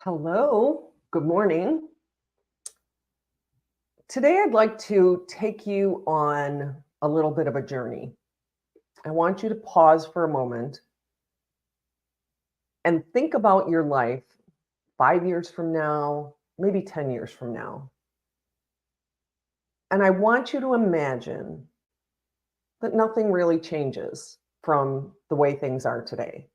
Hello, good morning. Today I'd like to take you on a little bit of a journey. I want you to pause for a moment and think about your life 5 years from now, maybe 10 years from now. And I want you to imagine that nothing really changes from the way things are today.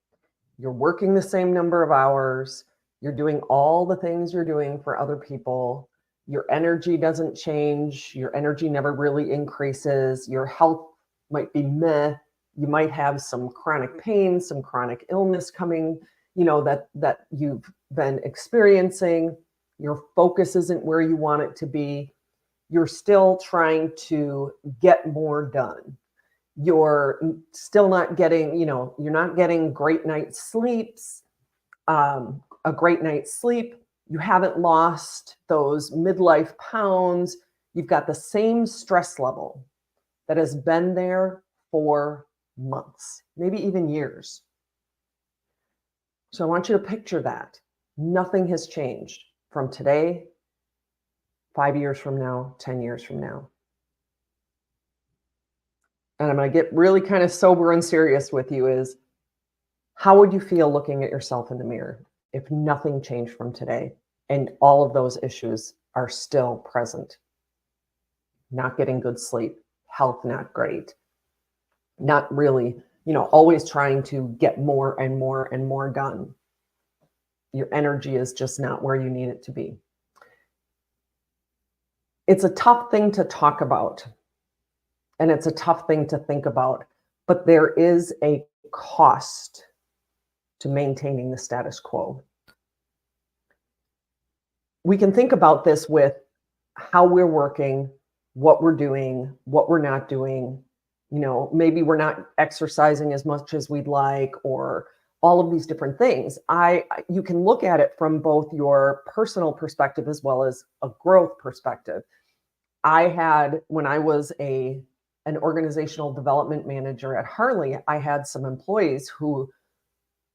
You're working the same number of hours, you're doing all the things you're doing for other people. Your energy doesn't change. Your energy never really increases. Your health might be meh. You might have some chronic pain, some chronic illness coming, that you've been experiencing. Your focus isn't where you want it to be. You're still trying to get more done. You're still not getting, you're not getting great night's sleeps, a great night's sleep. You haven't lost those midlife pounds. You've got the same stress level that has been there for months, maybe even years. So I want you to picture that. Nothing has changed from today, 5 years from now, 10 years from now. And I'm going to get really kind of sober and serious with you is, how would you feel looking at yourself in the mirror if nothing changed from today and all of those issues are still present? Not getting good sleep, health not great, not really, always trying to get more and more and more done. Your energy is just not where you need it to be. It's a tough thing to talk about, and it's a tough thing to think about, but there is a cost to maintaining the status quo. We can think about this with how we're working, what we're doing, what we're not doing. Maybe we're not exercising as much as we'd like, or all of these different things. You can look at it from both your personal perspective as well as a growth perspective. When I was an organizational development manager at Harley, I had some employees who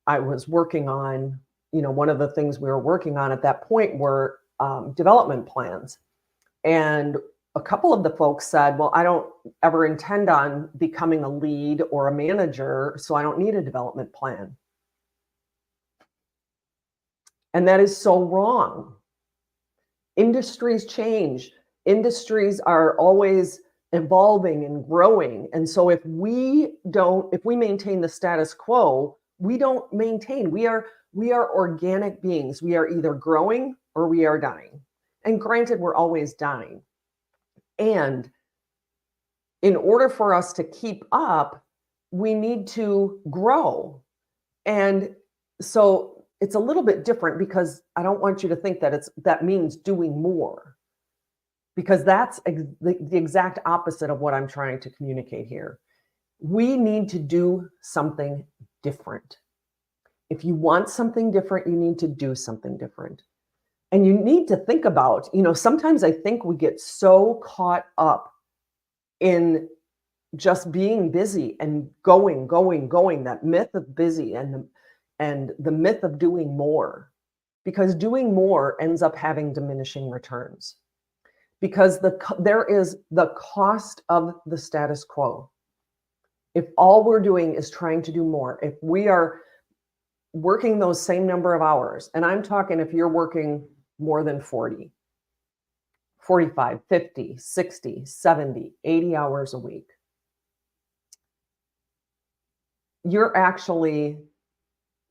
I was working on. One of the things we were working on at that point were development plans. And a couple of the folks said, well, I don't ever intend on becoming a lead or a manager, so I don't need a development plan. And that is so wrong. Industries change. Industries are always evolving and growing. And so if we maintain the status quo, we don't maintain. We are organic beings. We are either growing or we are dying. And granted, we're always dying. And in order for us to keep up, we need to grow. And so it's a little bit different, because I don't want you to think that means doing more, because that's the exact opposite of what I'm trying to communicate here. We need to do something different. If you want something different, you need to do something different. And you need to think about, sometimes I think we get so caught up in just being busy and going, that myth of busy and the myth of doing more, because doing more ends up having diminishing returns, because there is the cost of the status quo. If all we're doing is trying to do more, if we are working those same number of hours, and I'm talking if you're working more than 40, 45, 50, 60, 70, 80 hours a week, you're actually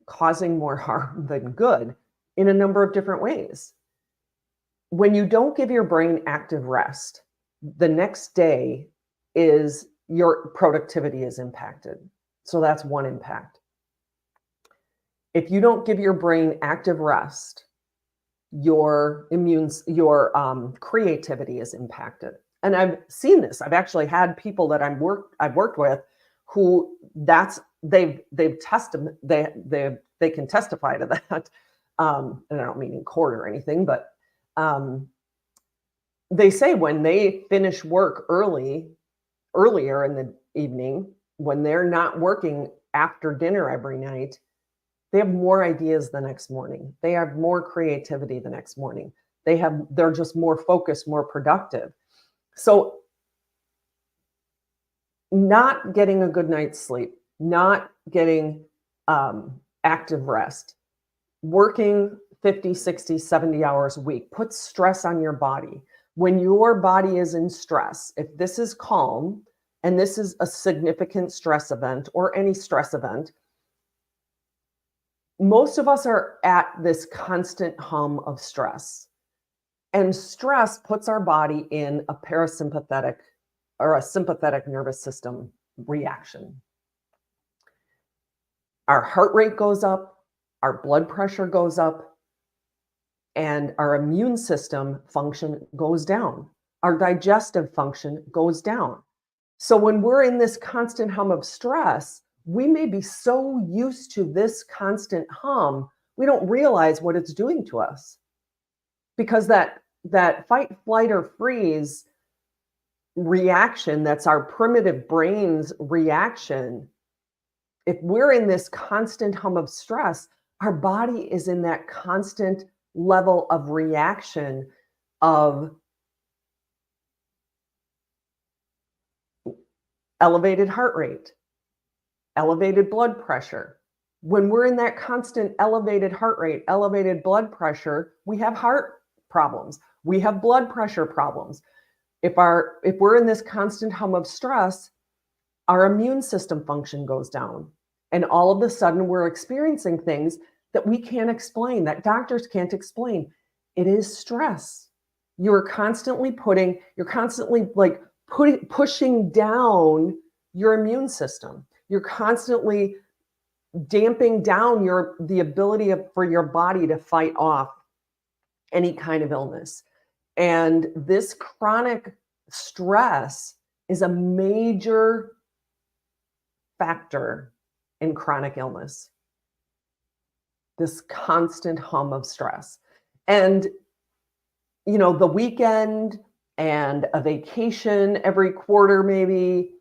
causing more harm than good in a number of different ways. When you don't give your brain active rest, the next day your productivity is impacted. So that's one impact. If you don't give your brain active rest, your creativity is impacted. And I've seen this. I've actually had people that I've worked with who they can testify to that. And I don't mean in court or anything, but they say when they finish work earlier in the evening, when they're not working after dinner every night, they have more ideas the next morning. They have more creativity the next morning. They're just more focused, more productive. So not getting a good night's sleep, not getting active rest, working 50, 60, 70 hours a week puts stress on your body. When your body is in stress, if this is calm and this is a significant stress event or any stress event, most of us are at this constant hum of stress. And stress puts our body in a parasympathetic or a sympathetic nervous system reaction. Our heart rate goes up, our blood pressure goes up, and our immune system function goes down. Our digestive function goes down. So when we're in this constant hum of stress, we may be so used to this constant hum, we don't realize what it's doing to us. Because that fight, flight, or freeze reaction, that's our primitive brain's reaction. If we're in this constant hum of stress, our body is in that constant level of reaction of elevated heart rate, elevated blood pressure. When we're in that constant elevated heart rate, elevated blood pressure, we have heart problems. We have blood pressure problems. If we're in this constant hum of stress, our immune system function goes down. And all of a sudden we're experiencing things that we can't explain, that doctors can't explain. It is stress. You're constantly pushing down your immune system. You're constantly damping down the ability for your body to fight off any kind of illness. And this chronic stress is a major factor in chronic illness. This constant hum of stress. And, the weekend and a vacation every quarter maybe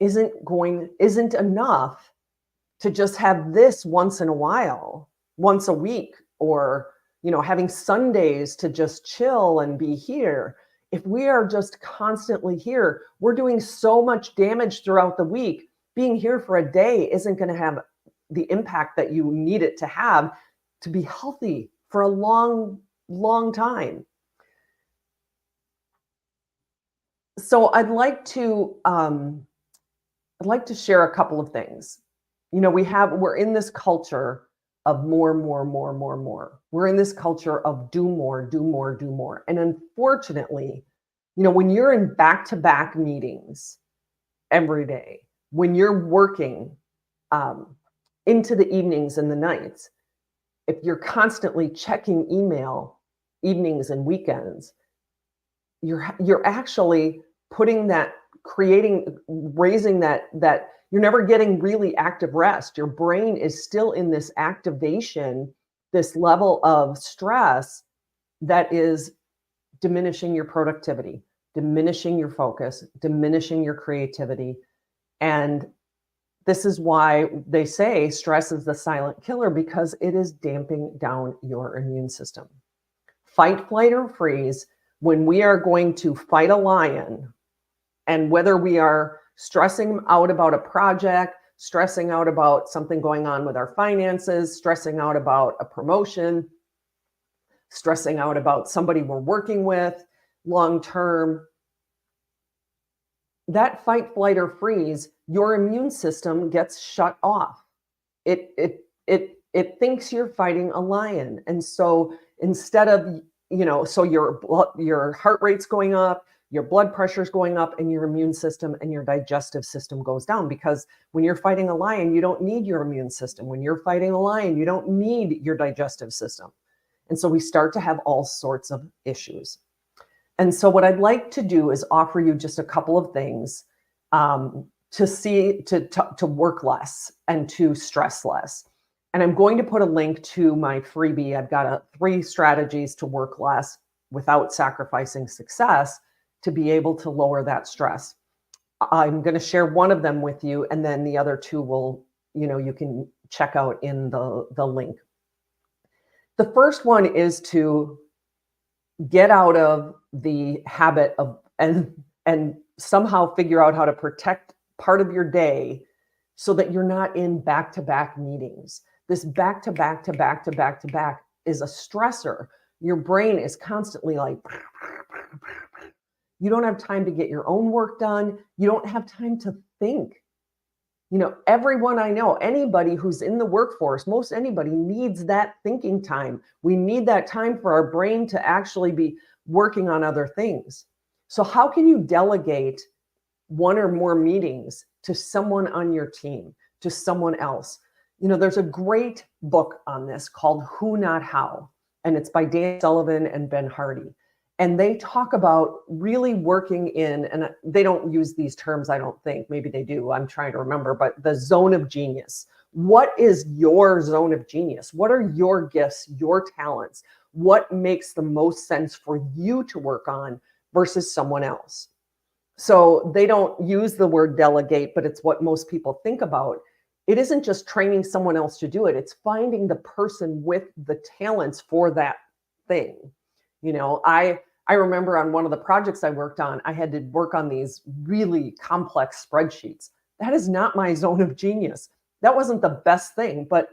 isn't enough to just have this once in a while, once a week, or, having Sundays to just chill and be here. If we are just constantly here, we're doing so much damage throughout the week. Being here for a day isn't going to have the impact that you need it to have to be healthy for a long, long time. So I'd like to share a couple of things. We're in this culture of more. We're in this culture of do more. And unfortunately, when you're in back-to-back meetings every day, when you're working into the evenings and the nights, if you're constantly checking email evenings and weekends, you're actually raising that you're never getting really active rest. Your brain is still in this activation, this level of stress that is diminishing your productivity, diminishing your focus, diminishing your creativity. And this is why they say stress is the silent killer, because it is damping down your immune system. Fight, flight, or freeze, when we are going to fight a lion, and whether we are stressing out about a project, stressing out about something going on with our finances, stressing out about a promotion, stressing out about somebody we're working with long-term, that fight, flight, or freeze, your immune system gets shut off. It thinks you're fighting a lion. And so instead of, so your heart rate's going up, your blood pressure's going up, and your immune system and your digestive system goes down, because when you're fighting a lion, you don't need your immune system. When you're fighting a lion, you don't need your digestive system. And so we start to have all sorts of issues. And so what I'd like to do is offer you just a couple of things to work less and to stress less. And I'm going to put a link to my freebie. I've got 3 strategies to work less without sacrificing success to be able to lower that stress. I'm going to share one of them with you, and then the other 2 will, you can check out in the link. The first one is to get out of the habit of and somehow figure out how to protect part of your day so that you're not in back-to-back meetings. This back-to-back to back-to-back to back is a stressor. Your brain is constantly like, you don't have time to get your own work done. You don't have time to think. You know, everyone I know, anybody who's in the workforce, most anybody needs that thinking time. We need that time for our brain to actually be working on other things. So how can you delegate one or more meetings to someone on your team, to someone else? You know, there's a great book on this called Who Not How, and it's by Dan Sullivan and Ben Hardy. And they talk about really working in, and they don't use these terms, I don't think, maybe they do, I'm trying to remember, but the zone of genius. What is your zone of genius? What are your gifts, your talents? What makes the most sense for you to work on versus someone else? So they don't use the word delegate, but it's what most people think about. It isn't just training someone else to do it. It's finding the person with the talents for that thing. You know, I remember on one of the projects I worked on, I had to work on these really complex spreadsheets. That is not my zone of genius. That wasn't the best thing, but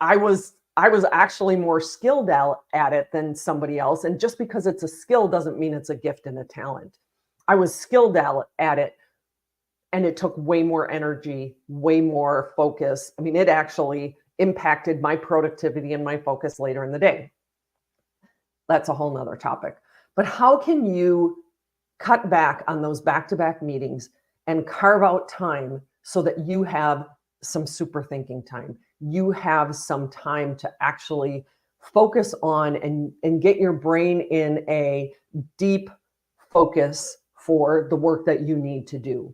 I was actually more skilled at it than somebody else. And just because it's a skill doesn't mean it's a gift and a talent. I was skilled at it, and it took way more energy, way more focus. I mean, it actually impacted my productivity and my focus later in the day. That's a whole nother topic. But how can you cut back on those back-to-back meetings and carve out time so that you have some super thinking time? You have some time to actually focus on and get your brain in a deep focus for the work that you need to do.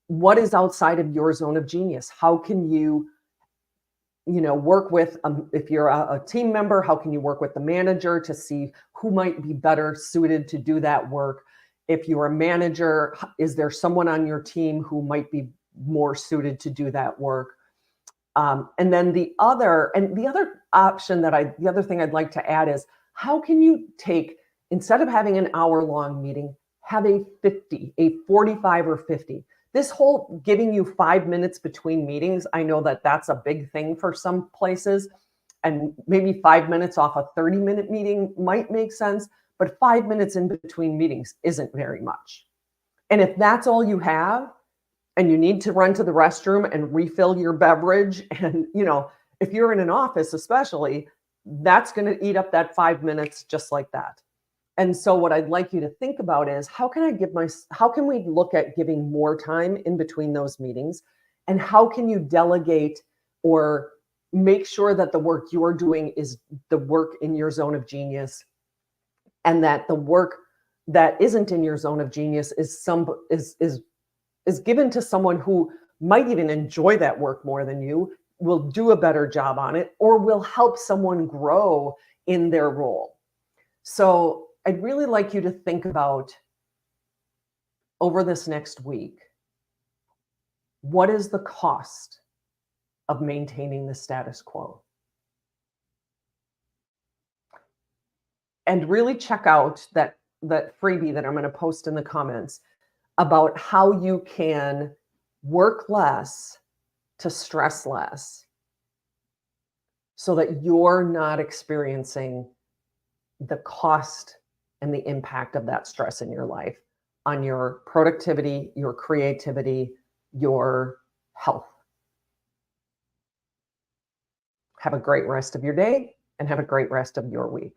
What is outside of your zone of genius? How can you work with, if you're a team member, how can you work with the manager to see who might be better suited to do that work? If you're a manager, is there someone on your team who might be more suited to do that work? And then the other thing I'd like to add is, how can you take, instead of having an hour-long meeting, have a 45 or 50. This whole giving you 5 minutes between meetings, I know that that's a big thing for some places, and maybe 5 minutes off a 30-minute meeting might make sense, but 5 minutes in between meetings isn't very much. And if that's all you have, and you need to run to the restroom and refill your beverage, and if you're in an office especially, that's going to eat up that 5 minutes just like that. And so what I'd like you to think about is, how can we look at giving more time in between those meetings? And how can you delegate or make sure that the work you're doing is the work in your zone of genius, and that the work that isn't in your zone of genius is given to someone who might even enjoy that work more than you, will do a better job on it, or will help someone grow in their role. So I'd really like you to think about, over this next week, what is the cost of maintaining the status quo? And really check out that freebie that I'm going to post in the comments about how you can work less to stress less, so that you're not experiencing the cost and the impact of that stress in your life on your productivity, your creativity, your health. Have a great rest of your day, and have a great rest of your week.